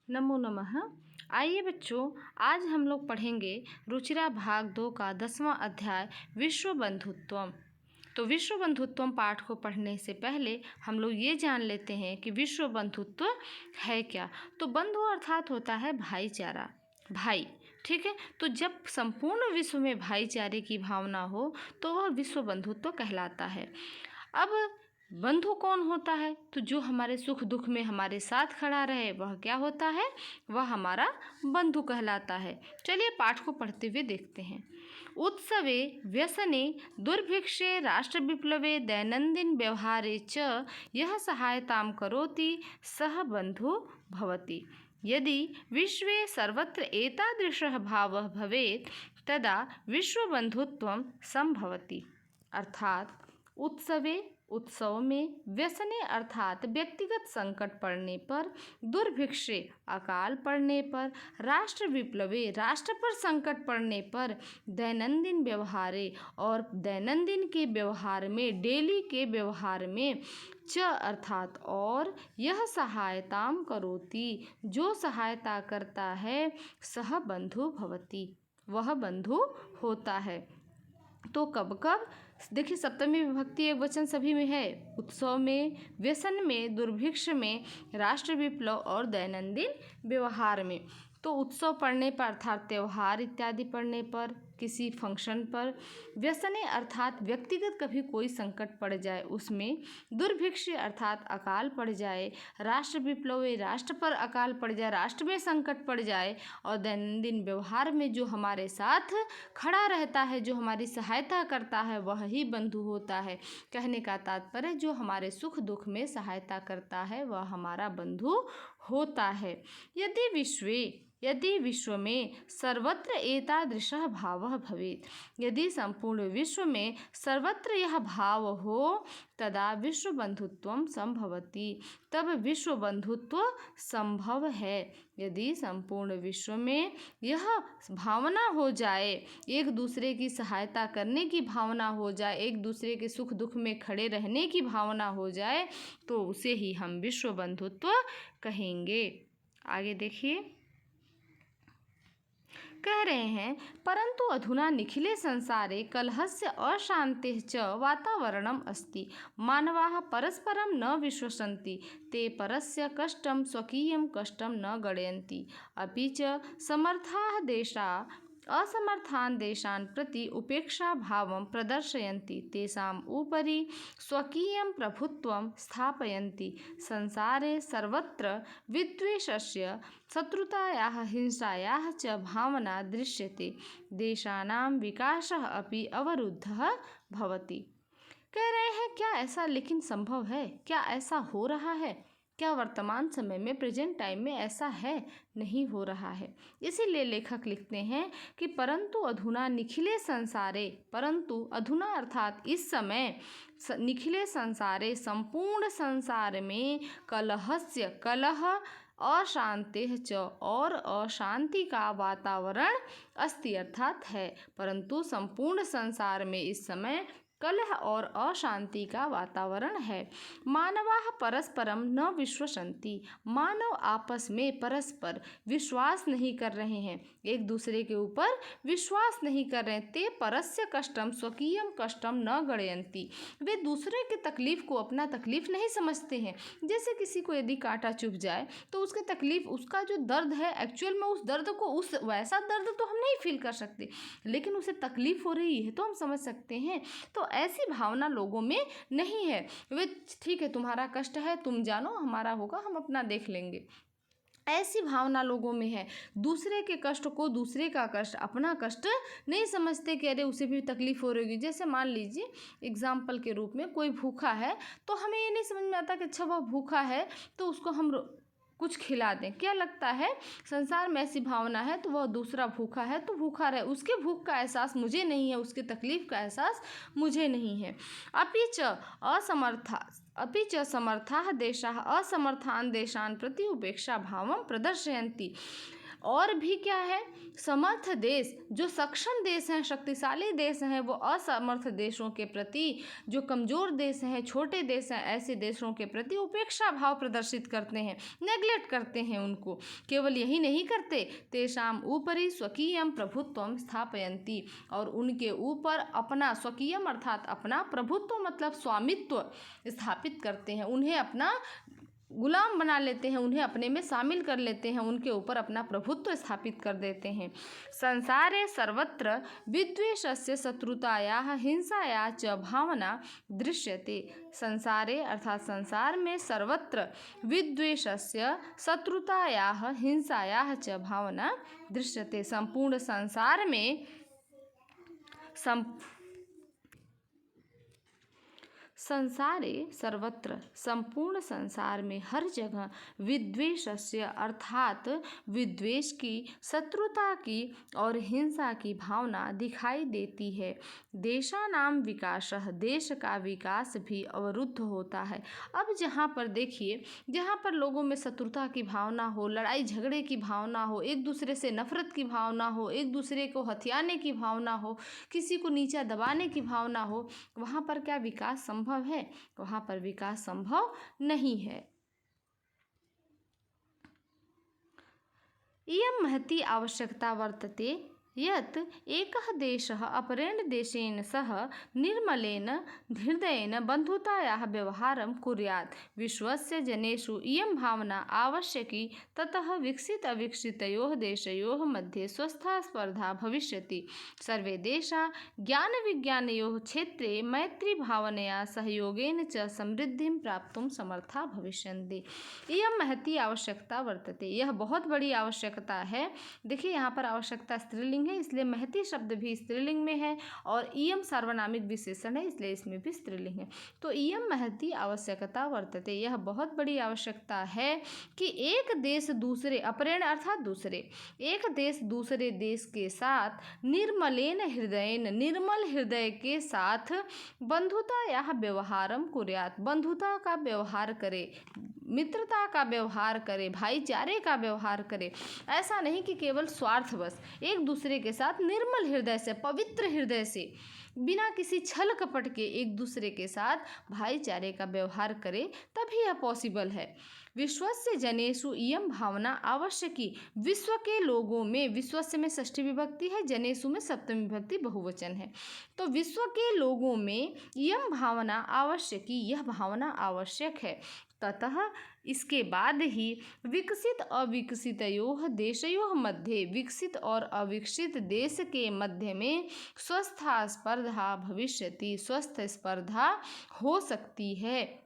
नमो नमः। आइए बच्चों, आज हम लोग पढ़ेंगे रुचिरा भाग 2 का 10वां अध्याय विश्व बंधुत्वम। तो विश्व बंधुत्वम पाठ को पढ़ने से पहले हम लोग ये जान लेते हैं कि विश्व बंधुत्व है क्या। तो बंधु अर्थात होता है भाईचारा, भाई। ठीक है, तो जब संपूर्ण विश्व में भाईचारे की भावना हो तो वह विश्व बंधुत्व कहलाता है। अब बंधु कौन होता है? तो जो हमारे सुख दुख में हमारे साथ खड़ा रहे वह क्या होता है? वह हमारा बंधु कहलाता है। चलिए पाठ को पढ़ते हुए देखते हैं। उत्सवे व्यसने दुर्भिक्षे राष्ट्र विप्लवे दैनंदिन व्यवहारे च यह सहायतां करोति सह बंधु भवति। यदि विश्वे सर्वत्र एतादृशः भावः भवेत् तदा विश्वबंधुत्वं संभवति। अर्थात उत्सव में, व्यसने अर्थात व्यक्तिगत संकट पड़ने पर, दुर्भिक्षे अकाल पड़ने पर, राष्ट्र विप्लवे राष्ट्र पर संकट पड़ने पर, दैनंदिन व्यवहारे और दैनंदिन के व्यवहार में, डेली के व्यवहार में, च अर्थात और, यह सहायताम करोति जो सहायता करता है, सह बंधु भवति वह बंधु होता है। तो कब कब देखिए, सप्तमी विभक्ति एक वचन सभी में है। उत्सव में, व्यसन में, दुर्भिक्ष में, राष्ट्र विप्लव और दैनंदिन व्यवहार में। तो उत्सव पड़ने पर अर्थात त्यौहार इत्यादि पड़ने पर, किसी फंक्शन पर, व्यसने अर्थात व्यक्तिगत कभी कोई संकट पड़ जाए उसमें, दुर्भिक्ष अर्थात अकाल पड़ जाए, राष्ट्र विप्लव राष्ट्र पर अकाल पड़ जाए, राष्ट्र में संकट पड़ जाए, और दैनंदिन व्यवहार में जो हमारे साथ खड़ा रहता है, जो हमारी सहायता करता है, वह ही बंधु होता है। कहने का तात्पर्य जो हमारे सुख दुख में सहायता करता है वह हमारा बंधु होता है। यदि विश्व में सर्वत्र एतादृशः भावः भवेत्, यदि संपूर्ण विश्व में सर्वत्र यह भाव हो तदा विश्व बंधुत्वं संभवति, तब विश्व बंधुत्व संभव है। यदि संपूर्ण विश्व में यह भावना हो जाए, एक दूसरे की सहायता करने की भावना हो जाए, एक दूसरे के सुख दुख में खड़े रहने की भावना हो जाए, तो उसे ही हम विश्व बंधुत्व कहेंगे। आगे देखिए, कह रहे हैं परंतु अधुना निखिले संसारे कलहस्य अशांतिः च वातावरणम् अस्ति। मानवाः परस्परं न विश्वसन्ति, ते परस्य कष्टं स्वकीयं कष्टं न गणयन्ति, अपि च समर्थाः देशाः असमर्थान् देशान् प्रति उपेक्षा भावं प्रदर्शयन्ति, तेषाम् उपरि स्वकीयं प्रभुत्वं स्थापयन्ति। संसारे सर्वत्र विद्वेषस्य, शत्रुतायाः, हिंसायाः च भावना दृश्यते, देशानां विकासः अपि अवरुद्धः भवति। कह रहे हैं क्या ऐसा लेकिन संभव है? क्या ऐसा हो रहा है? क्या वर्तमान समय में, प्रेजेंट टाइम में ऐसा है? नहीं हो रहा है। इसीलिए लेखक लिखते हैं कि परंतु अधुना निखिले संसारे, परंतु अधुना अर्थात इस समय, निखिले संसारे संपूर्ण संसार में, कलहस्य कलह, अशांति च और अशांति का वातावरण अस्ति अर्थात है, परंतु संपूर्ण संसार में इस समय कलह और अशांति का वातावरण है। मानवाः परस्परम न विश्वसन्ति, मानव आपस में परस्पर विश्वास नहीं कर रहे हैं, एक दूसरे के ऊपर विश्वास नहीं कर रहे। ते परस्य कष्टम स्वकीयम कष्टम न गणयन्ति, वे दूसरे के तकलीफ को अपना तकलीफ नहीं समझते हैं। जैसे किसी को यदि कांटा चुभ जाए तो उसके तकलीफ, उसका जो दर्द है, एक्चुअल में उस दर्द को, उस वैसा दर्द तो हम नहीं फील कर सकते, लेकिन उसे तकलीफ हो रही है तो हम समझ सकते हैं। तो ऐसी भावना लोगों में नहीं है। वे ठीक है, तुम्हारा कष्ट है, तुम जानो, हमारा होगा, हम अपना देख लेंगे, ऐसी भावना लोगों में है। दूसरे के कष्ट को, दूसरे का कष्ट अपना कष्ट नहीं समझते कि अरे उसे भी तकलीफ हो रही होगी। जैसे मान लीजिए एग्जाम्पल के रूप में कोई भूखा है तो हमें ये नहीं समझ में आता कि अच्छा वह भूखा है तो उसको हम कुछ खिला दें। क्या लगता है, संसार में ऐसी भावना है तो वह दूसरा भूखा है तो भूखा रहे, उसके भूख का एहसास मुझे नहीं है, उसके तकलीफ का एहसास मुझे नहीं है। अपि च समर्थाः देशाः असमर्थान् देशान् प्रति उपेक्षा भावं प्रदर्शयन्ति, और भी क्या है, समर्थ देश, जो सक्षम देश हैं, शक्तिशाली देश हैं, वो असमर्थ देशों के प्रति, जो कमज़ोर देश हैं, छोटे देश हैं, ऐसे देशों के प्रति उपेक्षा भाव प्रदर्शित करते हैं, नेग्लेक्ट करते हैं उनको। केवल यही नहीं करते, तेषाम ऊपरी स्वकीयम प्रभुत्वम स्थापयन्ति, और उनके ऊपर अपना स्वकीयम अर्थात अपना प्रभुत्व मतलब स्वामित्व स्थापित करते हैं, उन्हें अपना गुलाम बना लेते हैं, उन्हें अपने में शामिल कर लेते हैं, उनके ऊपर अपना प्रभुत्व स्थापित कर देते हैं। संसारे सर्वत्र विद्वेषस्य शत्रुतायाः हिंसाया च भावना दृश्यते। संसारे अर्थात संसार में सर्वत्र विद्वेषस्य शत्रुतायाः हिंसायाः च भावना दृश्यते। संपूर्ण संसार में संसारे सर्वत्र संपूर्ण संसार में हर जगह विद्वेषस्य अर्थात विद्वेष की, शत्रुता की और हिंसा की भावना दिखाई देती है। देशानाम विकासः, देश का विकास भी अवरुद्ध होता है। अब जहाँ पर देखिए, जहाँ पर लोगों में शत्रुता की भावना हो, लड़ाई झगड़े की भावना हो, एक दूसरे से नफरत की भावना हो, एक दूसरे को हथियाने की भावना हो, किसी को नीचा दबाने की भावना हो, वहाँ पर क्या विकास संभव है? वहां पर विकास संभव नहीं है। इयं महती आवश्यकता वर्तते यत् एकः देशः अपरेण देशेन सह निर्मलेन हृदयेन बन्धुतायाः व्यवहारं कुर्यात्। विश्वस्य जनेषु इयं भावना आवश्यकी, ततः विकसित अविकसितयोः देशयोः मध्ये स्वस्था स्पर्धा भविष्यति। सर्वे देशाः ज्ञानविज्ञानयोः क्षेत्रे मैत्रीभावनया सहयोगेन च समृद्धिं प्राप्तुं समर्था भविष्यन्ति। इयं महती आवश्यकता वर्तते, यह बहुत बड़ी आवश्यकता है। देखिए यहाँ पर आवश्यकता स्त्रीलिंग है, इसलिए महती शब्द भी स्त्रीलिंग में है, और इयम सार्वनामिक विशेषण है, इसलिए इसमें भी स्त्रीलिंग है। तो इयम महती आवश्यकता वर्तते, यह बहुत बड़ी आवश्यकता है कि एक देश दूसरे, अपरेण अर्थात दूसरे, एक देश दूसरे देश के साथ निर्मलेन हृदयेन, निर्मल हृदय के साथ बंधुता या व्यवहारम कुर्यात्, बंधुता का व्यवहार करे, मित्रता का व्यवहार करे, भाईचारे का व्यवहार करे। ऐसा नहीं कि केवल स्वार्थवश, एक दूसरे के साथ निर्मल हृदय से, पवित्र हृदय से, बिना किसी छल कपट के एक दूसरे के साथ भाईचारे का व्यवहार करे, तभी यह पॉसिबल है। विश्वस्य जनेषु इयं भावना आवश्यकी, विश्व के लोगों में, विश्वस्य में षष्ठी विभक्ति है, जनेषु में सप्तमी विभक्ति बहुवचन है। तो विश्व के लोगों में इयं भावना आवश्यकी, यह भावना आवश्यक है। ततः इसके बाद ही विकसित अविकसितयोः देशयोः मध्ये, विकसित और अविकसित देश के मध्य में स्वस्था स्पर्धा भविष्यति, स्वस्थ स्पर्धा हो सकती है।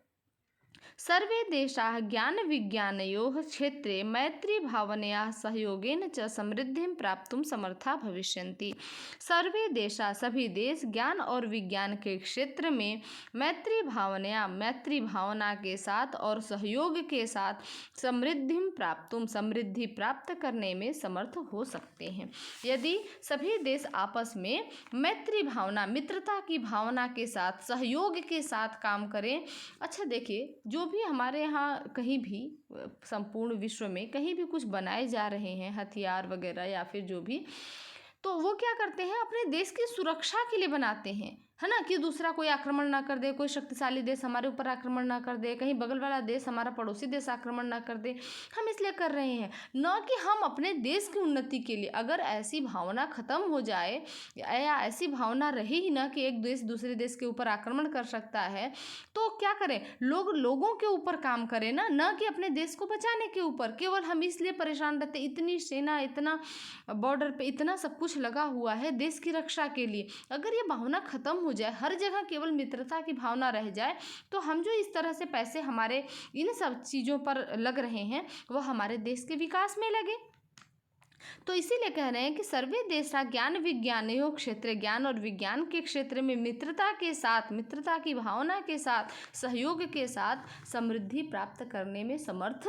सर्वे देशाः ज्ञान विज्ञानयोः क्षेत्रे मैत्री भावनया सहयोगेन च समृद्धिं प्राप्तुं समर्था भविष्यन्ति। सर्वे देशाः, सभी देश, ज्ञान और विज्ञान के क्षेत्र में मैत्री भावनया, मैत्री भावना के साथ और सहयोग के साथ समृद्धिं प्राप्तुं, समृद्धि प्राप्त करने में समर्थ हो सकते हैं। यदि सभी देश आपस में मैत्री भावना, मित्रता की भावना के साथ, सहयोग के साथ काम करें। अच्छा देखिए, जो भी हमारे यहाँ कहीं भी संपूर्ण विश्व में कहीं भी कुछ बनाए जा रहे हैं, हथियार वगैरह या फिर जो भी, तो वो क्या करते हैं, अपने देश की सुरक्षा के लिए बनाते हैं, है ना, कि दूसरा कोई आक्रमण ना कर दे, कोई शक्तिशाली देश हमारे ऊपर आक्रमण ना कर दे, कहीं बगल वाला देश, हमारा पड़ोसी देश आक्रमण ना कर दे। हम इसलिए कर रहे हैं, न कि हम अपने देश की उन्नति के लिए। अगर ऐसी भावना खत्म हो जाए या ऐसी भावना रही ही ना कि एक देश दूसरे देश के ऊपर आक्रमण कर सकता है, तो क्या करें, लोगों के ऊपर काम करें ना, न कि अपने देश को बचाने के ऊपर। केवल हम इसलिए परेशान रहते, इतनी सेना, इतना बॉर्डर पे इतना सब कुछ लगा हुआ है देश की रक्षा के लिए। अगर ये भावना खत्म हो जाए, हर जगह केवल मित्रता की भावना रह जाए, तो हम जो इस तरह से पैसे हमारे इन सब चीज़ों पर लग रहे हैं, वो हमारे देश के विकास में लगे। तो इसीलिए कह रहे हैं कि सर्वे देशा ज्ञान विज्ञानयोः क्षेत्र, ज्ञान और विज्ञान के क्षेत्र में मित्रता के साथ, मित्रता की भावना के साथ, सहयोग के साथ समृद्धि प्राप्त करने में समर्थ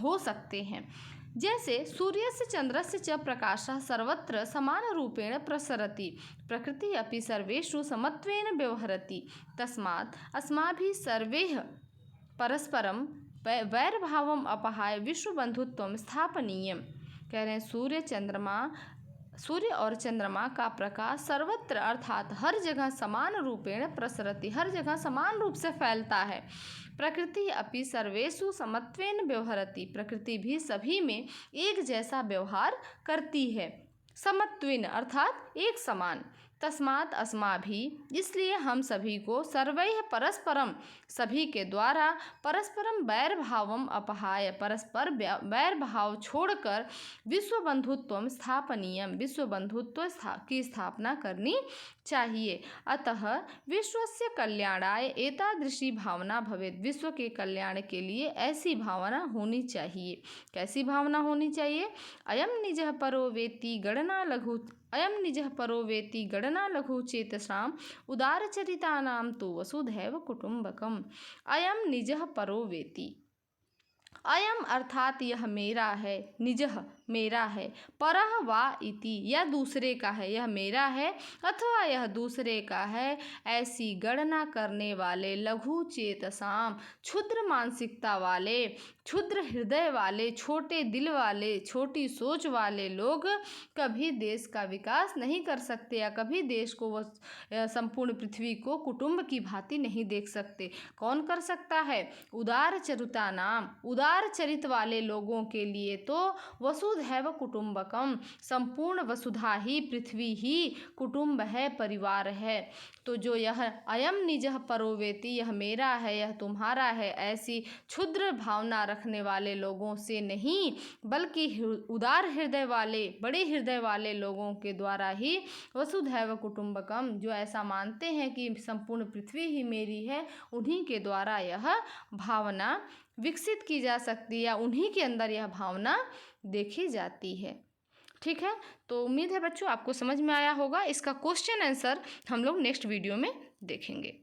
हो सकते हैं। जैसे सूर्यस्य चंद्रस्य च प्रकाशः सर्वत्र समानरूपेण प्रसरति, प्रकृति अपि सर्वेषु समत्वेन व्यवहरति, तस्मात् अस्माभिः सर्वैः परस्परं वैरभावम् अपहाय विश्वबन्धुत्वं स्थापनीयम्। कह रहे हैं सूर्य और चंद्रमा का प्रकाश सर्वत्र अर्थात हर जगह समान रूपेण प्रसरति, हर जगह समान रूप से फैलता है। प्रकृति अपि सर्वेषु समत्वेन व्यवहरति, प्रकृति भी सभी में एक जैसा व्यवहार करती है। समत्वेन अर्थात एक समान। तस्मात् अस्माभि, इसलिए हम सभी को सर्वैः परस्परम, सभी के द्वारा परस्परम वैर भावम अपहाय, परस्पर वैर भाव छोड़कर विश्व बंधुत्वम स्थापनीयम, विश्व बंधुत्व की स्थापना करनी चाहिए। अतः विश्वस्य कल्याणाय एतादृशी भावना भवेत्, विश्व के कल्याण के लिए ऐसी भावना होनी चाहिए। कैसी भावना होनी चाहिए? अयम निजः परो वेत्ति गणना लघु, अयम निजः परो वेत्ति गणना लघु चेतसाम उदारचरितानां तु वसुधैव कुटुम्बकम्। अयम निजः परो वेत्ति, अयम अर्थात यह मेरा है, निजः मेरा है, परः वा इति यह दूसरे का है, यह मेरा है अथवा यह दूसरे का है, ऐसी गणना करने वाले लघु चेतसाम, क्षुद्र मानसिकता वाले, क्षुद्र हृदय वाले, छोटे दिल वाले, छोटी सोच वाले लोग कभी देश का विकास नहीं कर सकते या कभी देश को संपूर्ण पृथ्वी को कुटुंब की भांति नहीं देख सकते। कौन कर सकता है? उदार चरिता नाम, उदार चरित वाले लोगों के लिए तो वसुधैव कुटुंबकम, संपूर्ण वसुधा ही पृथ्वी ही कुटुंब है, परिवार है। तो जो यह अयम निजः परो वेत्ति, यह मेरा है, यह तुम्हारा है, ऐसी क्षुद्र भावना रखने वाले लोगों से नहीं, बल्कि उदार हृदय वाले, बड़े हृदय वाले लोगों के द्वारा ही वसुधैव कुटुंबकम, जो ऐसा मानते हैं कि संपूर्ण पृथ्वी ही मेरी है, उन्हीं के द्वारा यह भावना विकसित की जा सकती है या उन्हीं के अंदर यह भावना देखी जाती है। ठीक है, तो उम्मीद है बच्चों आपको समझ में आया होगा। इसका क्वेश्चन आंसर हम लोग नेक्स्ट वीडियो में देखेंगे।